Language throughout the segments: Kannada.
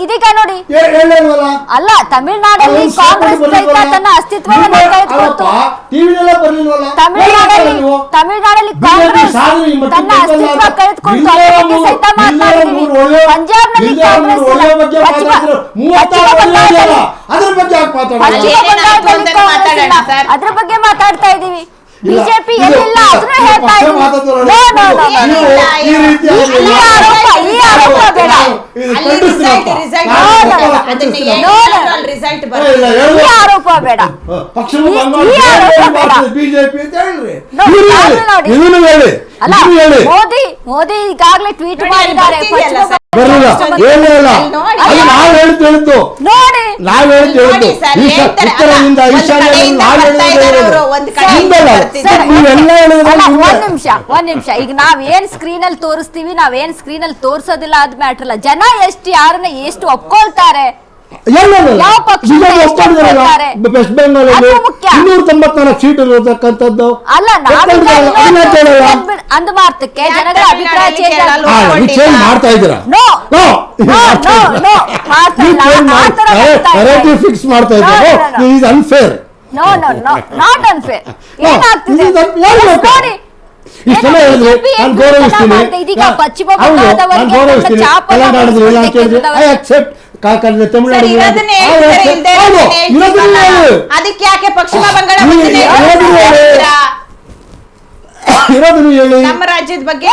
ಇದೀಗ ನೋಡಿ ಅಲ್ಲ, ತಮಿಳುನಾಡಲ್ಲಿ ಕಾಂಗ್ರೆಸ್ ತನ್ನ ಅಸ್ತಿತ್ವವನ್ನು ಕಳೆದುಕೊಳ್ತು. ತಮಿಳುನಾಡಲ್ಲಿ ಕಾಂಗ್ರೆಸ್ ತನ್ನ ಅಸ್ತಿತ್ವ ಕಳೆದುಕೊಂಡು ಸಹಿತ ಮಾತನಾಡಿದೀವಿ. ಪಂಜಾಬ್ನಲ್ಲಿ ಕಾಂಗ್ರೆಸ್ ಅದ್ರ ಬಗ್ಗೆ ಮಾತಾಡ್ತಾ ಇದೀವಿ. ಬಿಜೆಪಿ ಎಲ್ಲಿಲ್ಲ ಅದನ್ನ ಹೇಳ್ತಾ ಇದ್ದೀವಿ. ಆರೋಪ ಬೇಡ. ಮೋದಿ ಈಗಾಗಲೇ ಟ್ವೀಟ್ ಮಾಡಿದ್ದಾರೆ. ಒಂದ್ ನಿಮಿಷ, ಈಗ ನಾವೇನ್ ಸ್ಕ್ರೀನ್ ಅಲ್ಲಿ ತೋರಿಸ್ತೀವಿ, ನಾವೇನ್ ಸ್ಕ್ರೀನ್ ಅಲ್ಲಿ ತೋರ್ಸೋದಿಲ್ಲ ಅದ್ ಮ್ಯಾಟರ್ ಅಲ್ಲ. ಜನ ಯಾರನ್ನ ಎಷ್ಟು ಒಪ್ಕೊಳ್ತಾರೆ, ವೆಸ್ಟ್ ಬೆಂಗಾಲ್ 294 ಸೀಟ್ ಇರತಕ್ಕಂಥದ್ದು ಅಲ್ಲ. ಅಂದ ಮಾರ್ತಕ್ಕೆ ಜನಗಳ ಅಭಿಪ್ರಾಯ ಚೇಂಜ್ ಮಾಡ್ತಾ ಇದ್ದೀರಾ? ಫಿಕ್ಸ್ ಮಾಡ್ತಾ ಇದ್ದೀರಾ? Is unfair. Not unfair. ಏನಾಗ್ತಿದೆ ಇದೀಗ ಪಶ್ಚಿಮ ಅದಕ್ಕೆ ಯಾಕೆ ಪಶ್ಚಿಮ ಬಂಗಾಳ ನಮ್ಮ ರಾಜ್ಯದ ಬಗ್ಗೆ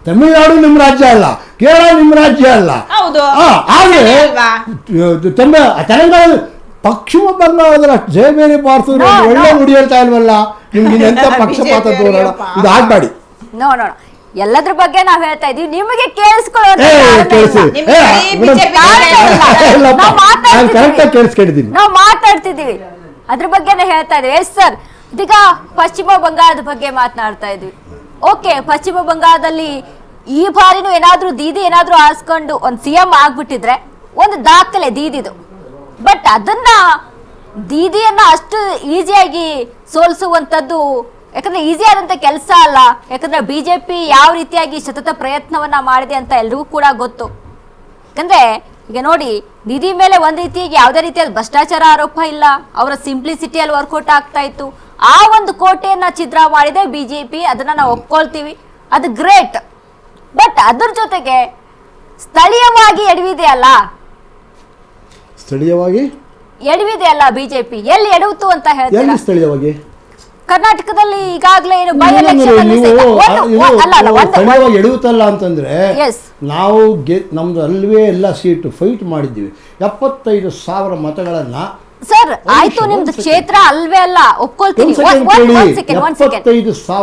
ತಮಿಳುನಾಡು ನಿಮ್ ರಾಜ್ಯ ಅಲ್ಲ, ಕೇರಳ ನಿಮ್ ರಾಜ್ಯ ಅಲ್ಲ. ಆದ್ರೆ ತೆಲಂಗಾಣ ಪಶ್ಚಿಮ ಬಂಗಾಳದ ಜಯಬೇರಿ ಬಾರಿಸಿದ್ರು ಒಳ್ಳೆ ನುಡಿ ಹೇಳ್ತಾ ಇಲ್ವಲ್ಲ. ನಿಮ್ಗೆ ಎಂತ ಪಕ್ಷಪಾತ ತೋರೋಣ, ಇದು ಆಗ್ಬೇಡಿ. ಎಲ್ಲದ್ರ ಬಗ್ಗೆ ನಾವ್ ಹೇಳ್ತಾ ಇದೀವಿ, ನಿಮಗೆ ಕೇಳಿಸ್ಕೊಳ್ಳೋದು ನಾವು ಮಾತಾಡ್ತಿದೀವಿ, ಅದ್ರ ಬಗ್ಗೆನೇ ಹೇಳ್ತಾ ಇದೀವಿ. ಎಸ್ ಸರ್, ಇದೀಗ ಪಶ್ಚಿಮ ಬಂಗಾಳದ ಬಗ್ಗೆ ಮಾತನಾಡ್ತಾ ಇದ್ವಿ. ಓಕೆ, ಪಶ್ಚಿಮ ಬಂಗಾಳದಲ್ಲಿ ಈ ಬಾರಿನೂ ಏನಾದ್ರೂ ದೀದಿ ಏನಾದ್ರೂ ಆರಿಸ್ಕೊಂಡು ಒಂದ್ ಸಿಎಂ ಆಗ್ಬಿಟ್ಟಿದ್ರೆ ಒಂದು ದಾಖಲೆ ದೀದಿದು. ಬಟ್ ಅದನ್ನ ದೀದಿಯನ್ನ ಅಷ್ಟು ಈಸಿಯಾಗಿ ಸೋಲಿಸುವಂತದ್ದು ಯಾಕಂದ್ರೆ ಈಸಿ ಆದಂತ ಕೆಲಸ ಅಲ್ಲ. ಯಾಕಂದ್ರೆ ಬಿಜೆಪಿ ಯಾವ ರೀತಿಯಾಗಿ ಸತತ ಪ್ರಯತ್ನವನ್ನ ಮಾಡಿದೆ ಅಂತ ಎಲ್ರಿಗೂ ಕೂಡ ಗೊತ್ತು. ಯಾಕಂದ್ರೆ ಈಗ ನೋಡಿ, ನಿಧಿ ಮೇಲೆ ಒಂದ್ ರೀತಿಯಾಗಿ ಯಾವುದೇ ರೀತಿಯಾದ ಭ್ರಷ್ಟಾಚಾರ ಆರೋಪ ಇಲ್ಲ, ಅವರ ಸಿಂಪ್ಲಿಸಿಟಿಯಲ್ಲಿ ವರ್ಕೌಟ್ ಆಗ್ತಾ ಇತ್ತು. ಆ ಒಂದು ಕೋಟೆಯನ್ನ ಛಿದ್ರ ಮಾಡಿದೆ ಬಿಜೆಪಿ, ಅದನ್ನ ನಾವು ಒಪ್ಕೊಳ್ತೀವಿ, ಅದು ಗ್ರೇಟ್. ಬಟ್ ಅದ್ರ ಜೊತೆಗೆ ಸ್ಥಳೀಯವಾಗಿ ಎಡವಿದೆ ಅಲ್ಲ ಬಿಜೆಪಿ. ಎಲ್ಲಿ ಎಡವಿತು ಅಂತ ಹೇಳ್ತೀರಾ? ಸ್ಥಳೀಯವಾಗಿ ಕರ್ನಾಟಕದಲ್ಲಿ ಈಗಾಗಲೇ ಎಡುತ್ತಲ್ಲ ಅಂತಂದ್ರೆ ನಾವು ನಮ್ದು ಅಲ್ವೇ ಎಲ್ಲ ಸೀಟು ಫೈಟ್ ಮಾಡಿದ್ದೀವಿ. 75,000 ಮತಗಳನ್ನ. ಸರ್ ಆಯ್ತು, ನಿಮ್ದು ಕ್ಷೇತ್ರ ಅಲ್ವೇ ಅಲ್ಲ, ಒಪ್ಕೊಳ್ತೀನಿ.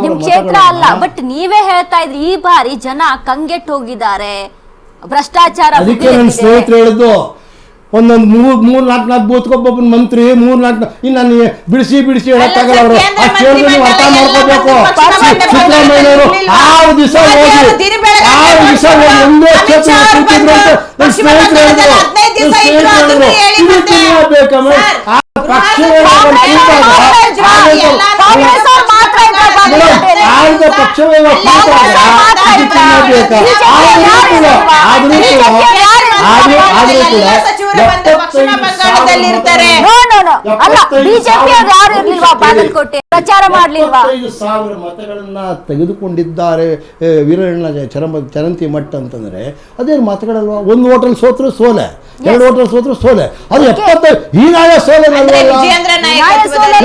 ನಿಮ್ ಕ್ಷೇತ್ರ ಅಲ್ಲ, ಬಟ್ ನೀವೇ ಹೇಳ್ತಾ ಇದ್ರಿ ಈ ಬಾರಿ ಜನ ಕಂಗೆಟ್ಟು ಹೋಗಿದ್ದಾರೆ, ಭ್ರಷ್ಟಾಚಾರ. ಸ್ನೇಹಿತರು ಹೇಳಿದ್ದು ಒಂದೊಂದು 3-4 ಬೂತ್ಗೊಬ್ಬೊಬ್ಬನ ಮಂತ್ರಿ 3-4 ಇನ್ನು ಬಿಡಿಸಿ ಹೇಳಕ್ಕಾಗಲ್ಲ. ಅವರು ಅಷ್ಟು ಅರ್ಥ ಮಾಡ್ಕೋಬೇಕು. ಸಿದ್ದರಾಮಯ್ಯವರು 6 ದಿವಸ ಹೋಗಿ ಒಂದೇ ಕ್ಷೇತ್ರ ಕೂತಿದ್ರು ಅಂತ ನನ್ನ ಸ್ನೇಹಿತರು ಹೇಳಿದ್ರು. ಬೇಕಮ್ಮ ಪಕ್ಷವೇ ಪ್ರಚಾರ ಮಾಡಲಿಲ್ವಾ? 75,000 ಮತಗಳನ್ನ ತೆಗೆದುಕೊಂಡಿದ್ದಾರೆ ವೀರಣ್ಣ ಚರಂತಿ ಮಠ ಅಂತಂದ್ರೆ ಅದೇನು ಮತಗಳಲ್ವಾ? 1 ಹೋಟೆಲ್ ಸೋತ್ರು ಸೋಲೆ, 2 ಹೋಟೆಲ್ ಸೋತ್ರು ಸೋಲೆ, ಅದು 75 ಹೀನಾಯ ಸೋಲೆ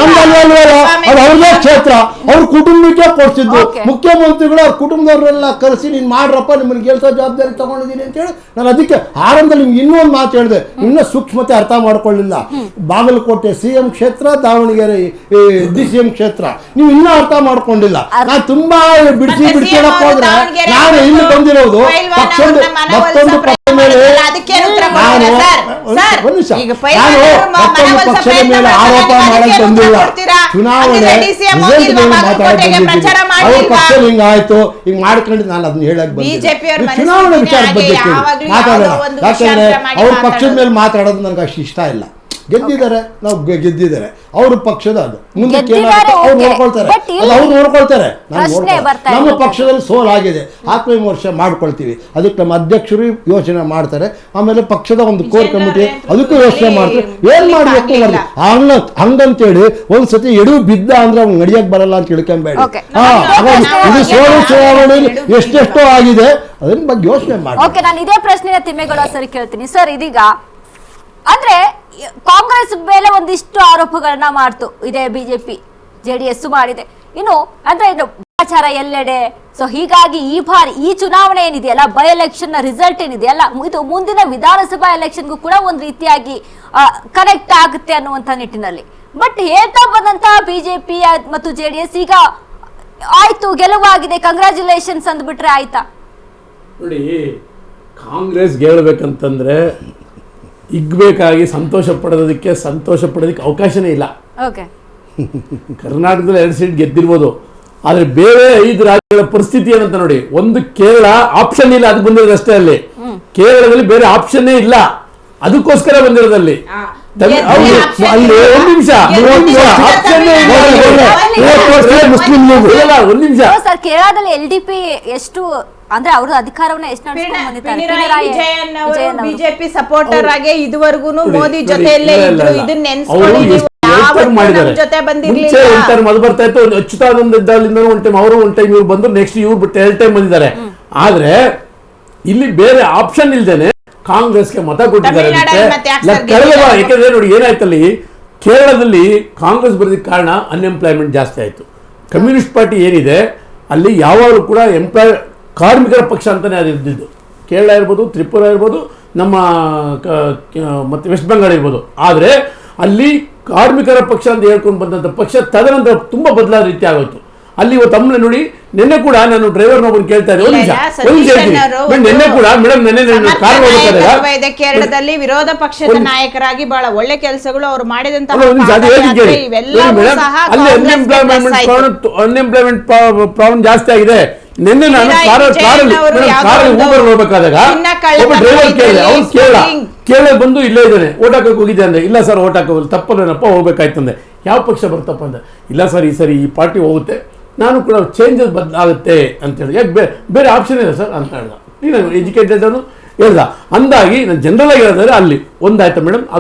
ನಮ್ದಲ್ವಲ್ಲ. ಅದು ಅವ್ರದೇ ಕ್ಷೇತ್ರ, ಅವ್ರ ಕುಟುಂಬಕ್ಕೆ ಕೊಡ್ಸಿದ್ದು. ಮುಖ್ಯಮಂತ್ರಿಗಳು ಅವ್ರ ಕುಟುಂಬದವ್ರನ್ನೆಲ್ಲ ಕರೆಸಿ ನೀನ್ ಮಾಡ್ರಪ್ಪ, ನಿಮ್ಮನ್ನ ಗೆಲ್ಸೋ ಜವಾಬ್ದಾರಿ ತಗೊಂಡಿದ್ದೀನಿ ಅಂತ ಹೇಳಿ ನಾನು ಅದಕ್ಕೆ ಆರಂಭದಲ್ಲಿ ನಿಮ್ಗೆ ಇನ್ನೊಂದು ಮಾತು ಹೇಳಿದೆ, ಇನ್ನೂ ಸೂಕ್ಷ್ಮತೆ ಅರ್ಥ ಮಾಡ್ಕೊಳ್ಳಿಲ್ಲ. ಬಾಗಲಕೋಟೆ ಸಿಎಂ ಕ್ಷೇತ್ರ, ದಾವಣಗೆರೆ DCM ಕ್ಷೇತ್ರ ನೀವು ಇನ್ನೂ ಅರ್ಥ ಮಾಡ್ಕೊಂಡಿಲ್ಲ. ನಾನು ತುಂಬಾ ಬಿಡಿಸಿ ಹೇಳಕ್ ಹೋದ್ರೆ ನಾನು ಇಲ್ಲಿ ಬಂದಿರೋದು ಮತ್ತೊಂದು ಪಕ್ಷ ಮೇಲೆ ಒಂದು ನಿಮಿಷ. ಈಗ ನಾನು ಮತ್ತೊಂದು ಪಕ್ಷದ ಮೇಲೆ ಆರೋಪ ಮಾಡಕ್ ಬಂದಿಲ್ಲ. ಚುನಾವಣೆ ರಿಸಲ್ಟ್ ಮೇಲೆ ಮಾತಾಡಕ್ ಬಂದಿದ್ದೀನಿ. ಅವ್ರ ಪಕ್ಷದಲ್ಲಿ ಹಿಂಗಾಯ್ತು ಹಿಂಗ್ ಮಾಡ್ಕೊಂಡು ನಾನು ಅದನ್ನ ಹೇಳಕ್ ಬಂದಿದ್ದೀನಿ. ಚುನಾವಣೆ ವಿಚಾರದ ಬಗ್ಗೆ ಮಾತಾಡೋಣ. ಯಾಕಂದ್ರೆ ಅವ್ರ ಪಕ್ಷದ ಮೇಲೆ ಮಾತಾಡೋದು ನನಗೆ ಅಷ್ಟು ಇಷ್ಟ ಇಲ್ಲ. ಗೆದ್ದಿದ್ದಾರೆ, ನಾವು ಗೆದ್ದಿದ್ದಾರೆ, ಅವ್ರ ಪಕ್ಷದ ಅದು ಮುಂದಕ್ಕೆ ಏನಾಗುತ್ತೆ ಅವ್ರು ನೋಡ್ಕೊಳ್ತಾರೆ, ಅದು ಅವ್ರು ನೋಡ್ಕೊಳ್ತಾರೆ. ನಮ್ಮ ಪಕ್ಷದಲ್ಲಿ ಸೋಲಾಗಿದೆ, ಆತ್ಮವಿಮರ್ಶೆ ಮಾಡ್ಕೊಳ್ತೀವಿ. ಅದಕ್ಕೆ ನಮ್ಮ ಅಧ್ಯಕ್ಷರು ಯೋಚನೆ ಮಾಡ್ತಾರೆ, ಆಮೇಲೆ ಪಕ್ಷದ ಒಂದು ಕೋರ್ ಕಮಿಟಿ ಅದಕ್ಕೂ ಯೋಚನೆ ಮಾಡ್ತಾರೆ. ಏನ್ ಮಾಡ್ಬೇಕು ಹಂಗಂತೇಳಿ ಒಂದ್ಸತಿ ಎಡು ಬಿದ್ದ ಅಂದ್ರೆ ಅವ್ನು ನಡಿಯಕ್ ಬರಲ್ಲ ಅಂತ ತಿಳ್ಕೊಂಬೇಡಿ. ಇದು ಸೋಲು ಚುನಾವಣೆಯಲ್ಲಿ ಎಷ್ಟೆಷ್ಟೋ ಆಗಿದೆ, ಅದನ್ನ ಬಗ್ಗೆ ಯೋಚನೆ ಮಾಡಿ. ನಾನು ಇದೇ ಪ್ರಶ್ನೆನ ತಿಮ್ಮೇಗೌಡ ಸರ್ ಕೇಳ್ತೀನಿ. ಸರ್, ಇದೀಗ ಅಂದ್ರೆ ಕಾಂಗ್ರೆಸ್ ಮೇಲೆ ಒಂದಿಷ್ಟು ಆರೋಪಗಳನ್ನ ಮಾಡ್ತು, ಇದೇ ಬಿಜೆಪಿ ಜೆಡಿಎಸ್ ಮಾಡಿದೆ. ಇನ್ನು ಅಂದ್ರೆ ಇದು ಪ್ರಚಾರ ಎಲ್ಲೆಡೆ. ಸೊ ಹೀಗಾಗಿ ಈ ಬಾರಿ ಈ ಚುನಾವಣೆ ಏನಿದೆಯಲ್ಲ, ಬೈ ಎಲೆಕ್ಷನ್ ನ ರಿಸಲ್ಟ್ ಏನಿದೆಯಲ್ಲ, ಇದು ಮುಂದಿನ ವಿಧಾನಸಭಾ ಎಲೆಕ್ಷನ್ಗೂ ಕೂಡ ಒಂದು ರೀತಿಯಾಗಿ ಕನೆಕ್ಟ್ ಆಗುತ್ತೆ ಅನ್ನುವಂಥ ನಿಟ್ಟಿನಲ್ಲಿ. ಬಟ್ ಹೇಳ್ತಾ ಬಂದಂತಹ ಬಿಜೆಪಿ ಮತ್ತು ಜೆಡಿಎಸ್ ಈಗ ಆಯ್ತು ಗೆಲುವಾಗಿದೆ, ಕಂಗ್ರಾಚುಲೇಷನ್ಸ್ ಅಂದ್ಬಿಟ್ರೆ ಆಯ್ತಾ? ನೋಡಿ, ಕಾಂಗ್ರೆಸ್ ಗೆಲ್ಲಬೇಕಂತಂದ್ರೆ ಇಗ್ಬೇಕಾಗಿ ಸಂತೋಷ ಪಡೋದಕ್ಕೆ ಅವಕಾಶನೇ ಇಲ್ಲ. ಕರ್ನಾಟಕದಲ್ಲಿ 2 ಸೀಟ್ ಗೆದ್ದಿರ್ಬೋದು, ಆದ್ರೆ ಬೇರೆ 5 ರಾಜ್ಯಗಳ ಪರಿಸ್ಥಿತಿ ಏನಂತ ನೋಡಿ. ಒಂದು ಕೇರಳ ಆಪ್ಷನ್ ಇಲ್ಲ, ಅದು ಬಂದಿರೋದು ಅಷ್ಟೇ. ಅಲ್ಲಿ ಕೇರಳದಲ್ಲಿ ಬೇರೆ ಆಪ್ಷನ್ನೇ ಇಲ್ಲ, ಅದಕ್ಕೋಸ್ಕರ ಬಂದಿರೋದಲ್ಲಿ. ಅಲ್ಲಿ ಒಂದ್ ನಿಮಿಷ ಕೇರಳದಲ್ಲಿ LDP ಎಷ್ಟು ಅಂದ್ರೆ ಅವ್ರ ಅಧಿಕಾರವನ್ನ ಎಷ್ಟು ನಡೆಸ್ಕೊಂಡು ಬಂದಿದ್ದಾರೆ. ಬಿಜೆಪಿ ಸಪೋರ್ಟರ್ ಆಗಿ ಇದುವರೆಗೂ ಮೋದಿ ಜೊತೆಯಲ್ಲೇ ಇದ್ರು. ಇದನ್ನ ನೆನ್ಸ್ಕೊಂಡು ಜೊತೆ ಬಂದಿರ್ಲಿಲ್ಲ. ಮೊದಲು ಬರ್ತಾ ಇತ್ತು, ಅಚ್ಚುತಾನಂದ ಇದ್ದಾಗಲಿಂದ ಒಂದು ಟೈಮ್ ಅವರು ಒಂದು ಟೈಮ್ ಇವ್ರು ಬಂದ್ರು, ನೆಕ್ಸ್ಟ್ ಇವ್ರು ಬಿಟ್ಟು 2 ಟೈಮ್ ಬಂದಿದ್ದಾರೆ. ಆದ್ರೆ ಇಲ್ಲಿ ಬೇರೆ ಆಪ್ಷನ್ ಇಲ್ದೇನೆ ಕಾಂಗ್ರೆಸ್ಗೆ ಮತ ಕೊಟ್ಟಿದ್ದಾರೆ. ಯಾಕಂದ್ರೆ ನೋಡಿ ಏನಾಯ್ತಲ್ಲಿ, ಕೇರಳದಲ್ಲಿ ಕಾಂಗ್ರೆಸ್ ಬರೋದಕ್ಕೆ ಕಾರಣ ಅನ್ಎಂಪ್ಲಾಯ್ಮೆಂಟ್ ಜಾಸ್ತಿ ಆಯ್ತು. ಕಮ್ಯುನಿಸ್ಟ್ ಪಾರ್ಟಿ ಏನಿದೆ ಅಲ್ಲಿ ಯಾವಾಗಲೂ ಕೂಡ ಕಾರ್ಮಿಕರ ಪಕ್ಷ ಅಂತಾನೆ ಅದು ಇದ್ದಿದ್ದು. ಕೇರಳ ಇರ್ಬೋದು, ತ್ರಿಪುರ ಇರ್ಬೋದು, ನಮ್ಮ ಮತ್ತೆ ವೆಸ್ಟ್ ಬೆಂಗಾಲ್ ಇರ್ಬೋದು. ಆದರೆ ಅಲ್ಲಿ ಕಾರ್ಮಿಕರ ಪಕ್ಷ ಅಂತ ಹೇಳ್ಕೊಂಡು ಬಂದಂಥ ಪಕ್ಷ ತದನಂತರ ತುಂಬ ಬದಲಾದ ರೀತಿ ಆಗೋಯ್ತು. ಅಲ್ಲಿ ಇವತ್ತು ಅಮ್ಮನೆ ನೋಡಿ, ನಿನ್ನೆ ಕೂಡ ನಾನು ಡ್ರೈವರ್ನೊಬ್ಬರು ಕೇಳ್ತಾ ಇದ್ದೆ, ನಿನ್ನೆ ಕೂಡ ಮೇಡಮ್ ಕೇರಳದಲ್ಲಿ ವಿರೋಧ ಪಕ್ಷದ ನಾಯಕರಾಗಿ ಬಹಳ ಒಳ್ಳೆ ಕೆಲಸಗಳು ಅವರು ಮಾಡಿದಂತಹ ಅನ್ಎಂಪ್ಲಾಯ್ಮೆಂಟ್ ಪ್ರಾಬ್ಲಮ್ ಜಾಸ್ತಿ ಆಗಿದೆ. ನಿನ್ನೆ ನಾನು ಕಾರಲ್ಲಿ ಊಬರ್ ಹೋಗ್ಬೇಕಾದಾಗ ಒಬ್ಬ ಡ್ರೈವರ್ ಕೇಳಿದೆ, ಅವ್ನು ಕೇರಳ ಬಂದು ಇಲ್ಲೇ ಇದ್ದಾನೆ, ಓಟ್ ಹಾಕಕ್ಕೆ ಹೋಗಿದ್ದೆ ಅಂದ್ರೆ, ಇಲ್ಲ ಸರ್ ಓಟ್ ಹಾಕೋಲ್ಲ, ತಪ್ಪಲ್ಲೇನಪ್ಪ ಹೋಗ್ಬೇಕಾಯ್ತಂದೆ. ಯಾವ ಪಕ್ಷ ಬರ್ತಪ್ಪ ಅಂದೆ, ಇಲ್ಲ ಸರ್ ಈ ಸರಿ ಈ ಪಾರ್ಟಿ ಹೋಗುತ್ತೆ, ನಾನು ಕೂಡ ಚೇಂಜಸ್ ಬದಲಾಗುತ್ತೆ ಅಂತ ಹೇಳಿ. ಯಾಕೆ ಬೇರೆ ಆಪ್ಷನ್ ಇದೆ ಸರ್ ಅಂತ ಹೇಳ್ದ. ನೀನು ಎಜುಕೇಟೆಡ್ ಅವನು ಹೇಳ್ದ. ಅಂದಾಗಿ ನಾನು ಜನರಲ್ ಆಗಿ ಹೇಳಿದ್ರೆ ಅಲ್ಲಿ ಒಂದಾಯ್ತಾ ಮೇಡಮ್.